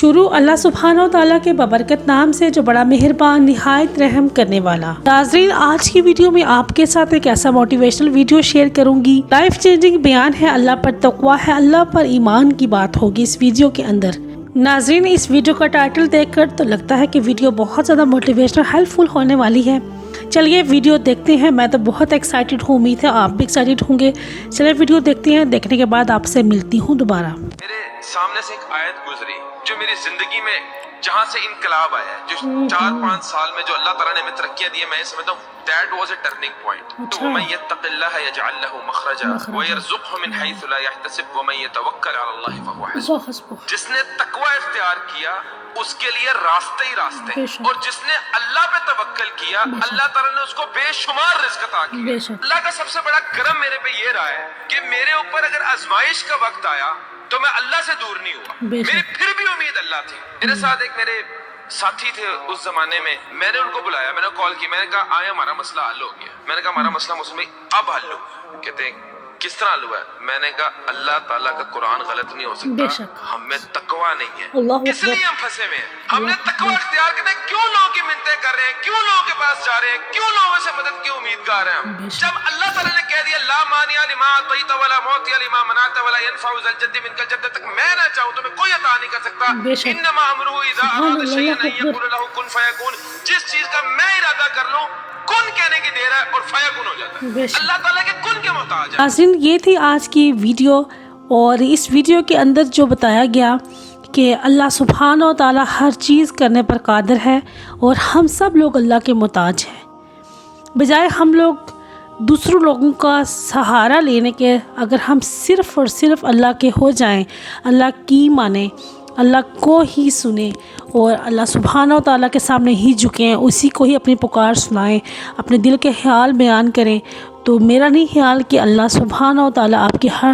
شروع اللہ سبحانہ و تعالیٰ کے ببرکت نام سے جو بڑا مہربان نہایت رحم کرنے والا۔ ناظرین، آج کی ویڈیو میں آپ کے ساتھ ایک ایسا موٹیویشنل ویڈیو شیئر کروں گی۔ لائف چینجنگ بیان ہے، اللہ پر تقویٰ ہے، اللہ پر ایمان کی بات ہوگی اس ویڈیو کے اندر۔ ناظرین، اس ویڈیو کا ٹائٹل دیکھ کر تو لگتا ہے کہ ویڈیو بہت زیادہ موٹیویشنل ہیلپ فل ہونے والی ہے۔ چلیے ویڈیو دیکھتے ہیں۔ میں تو بہت ایکسائٹڈ ہوں، امید ہے آپ بھی ایکسائٹڈ ہوں گے۔ چلیے ویڈیو دیکھتے ہیں، دیکھنے کے بعد آپ سے ملتی ہوں دوبارہ۔ میرے سامنے سے ایک آیت گزری جو میری زندگی میں جہاں سے انقلاب آیا ہے، جو 4-5 سال میں جو اللہ تعالیٰ نے ہمیں ترقیاں دی ہے، میں سمجھتا ہوں that was a turning point۔ وَمَن يَتَّقِ اللَّهَ يَجْعَل لَّهُ مَخْرَجًا وَيَرْزُقْهُ مِنْ حَيْثُ لَا يَحْتَسِبُ وَمَن يَتَوَكَّلْ عَلَى اللَّهِ فَهُوَ حَسْبُهُ۔ جس نے تقوی اختیار کیا اس کے لیے راستے ہی راستے ہیں، اور جس نے اللہ پہ توکل کیا اللہ تعالیٰ نے اس کو بے شمار رزق عطا کیا۔ اللہ کا سب سے بڑا کرم میرے پہ یہ رہا ہے کہ میرے اوپر اگر آزمائش کا وقت آیا تو میں اللہ سے دور نہیں ہوا، میری پھر بھی امید اللہ تھی۔ میرے ساتھ ایک میرے ساتھی تھے اس زمانے میں، میں نے ان کو بلایا، میں نے کال کی، میں نے کہا آئے ہمارا مسئلہ حل ہو گیا۔ میں نے کہا ہمارا مسئلہ مسلم اب حل ہو۔ کہتے ہیں کس طرح حل ہوا ہے؟ میں نے کہا اللہ تعالیٰ کا قرآن غلط نہیں ہو سکتا، ہم میں تقویٰ نہیں ہے، اس لیے ہم پھنسے ہوئے ہیں۔ ہم نے تقویٰ اختیار کرتے ہیں، کیوں لوگوں کی منتیں کر رہے ہیں، کیوں لوگوں کے پاس جا رہے ہیں، کیوں لوگوں سے مدد کی امیدگار ہیں ہم؟ جب اللہ تعالیٰ نے کہہ دیا لا مانع لما اعطیت ولا معطی لما منعت ولا ينفع ذا الجد منك الجد، تک میں نہ چاہوں تو میں کوئی عطا نہیں کر سکتا۔ انما امره اذا اراد شيئا ان يقول له كن فيكون، جس چیز کا میں ارادہ کر لوں کن کہنے کی دیر ہے اور فیکون ہو جاتا ہے۔ اللہ تعالیٰ کے کن کے محتاج ہے۔ ناظرین، یہ تھی آج کی ویڈیو، اور اس ویڈیو کے اندر جو بتایا گیا کہ اللہ سبحانہ و تعالیٰ ہر چیز کرنے پر قادر ہے اور ہم سب لوگ اللہ کے محتاج ہیں۔ بجائے ہم لوگ دوسروں لوگوں کا سہارا لینے کے، اگر ہم صرف اور صرف اللہ کے ہو جائیں، اللہ کی مانیں، اللہ کو ہی سنیں اور اللہ سبحانہ و تعالیٰ کے سامنے ہی جھکیں، اسی کو ہی اپنی پکار سنائیں، اپنے دل کے خیال بیان کریں، تو میرا نہیں خیال کہ اللہ سبحانہ و تعالیٰ آپ کی ہر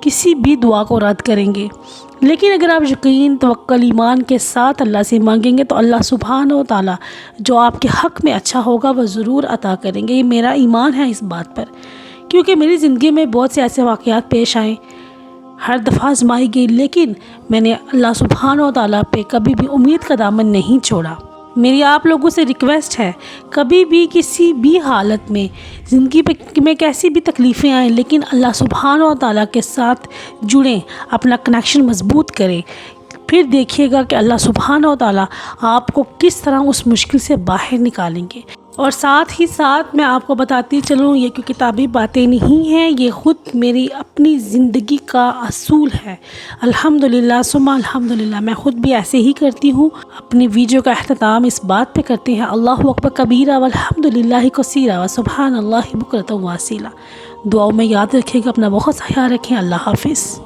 کسی بھی دعا کو رد کریں گے۔ لیکن اگر آپ یقین، توکل، ایمان کے ساتھ اللہ سے مانگیں گے تو اللہ سبحانہ و تعالیٰ جو آپ کے حق میں اچھا ہوگا وہ ضرور عطا کریں گے۔ یہ میرا ایمان ہے اس بات پر، کیونکہ میری زندگی میں بہت سے ایسے واقعات پیش آئیں، ہر دفعہ آزمائی گئی، لیکن میں نے اللہ سبحانہ و تعالیٰ پہ کبھی بھی امید کا دامن نہیں چھوڑا۔ میری آپ لوگوں سے ریکویسٹ ہے، کبھی بھی کسی بھی حالت میں زندگی میں کیسی بھی تکلیفیں آئیں، لیکن اللہ سبحانہ و تعالیٰ کے ساتھ جڑیں، اپنا کنیکشن مضبوط کریں، پھر دیکھیے گا کہ اللہ سبحانہ و تعالیٰ آپ کو کس طرح اس مشکل سے باہر نکالیں گے۔ اور ساتھ ہی ساتھ میں آپ کو بتاتی چلوں، یہ کوئی کتابی باتیں نہیں ہیں، یہ خود میری اپنی زندگی کا اصول ہے۔ الحمدللہ ثم الحمدللہ، میں خود بھی ایسے ہی کرتی ہوں۔ اپنی ویڈیو کا اختتام اس بات پہ کرتے ہیں، اللہ اکبر کبیرہ والحمدللہ کثیرہ وسبحان اللہ بکرۃ و اصیلا۔ دعاؤں میں یاد رکھے گا، اپنا بہت خیال رکھیں۔ اللہ حافظ۔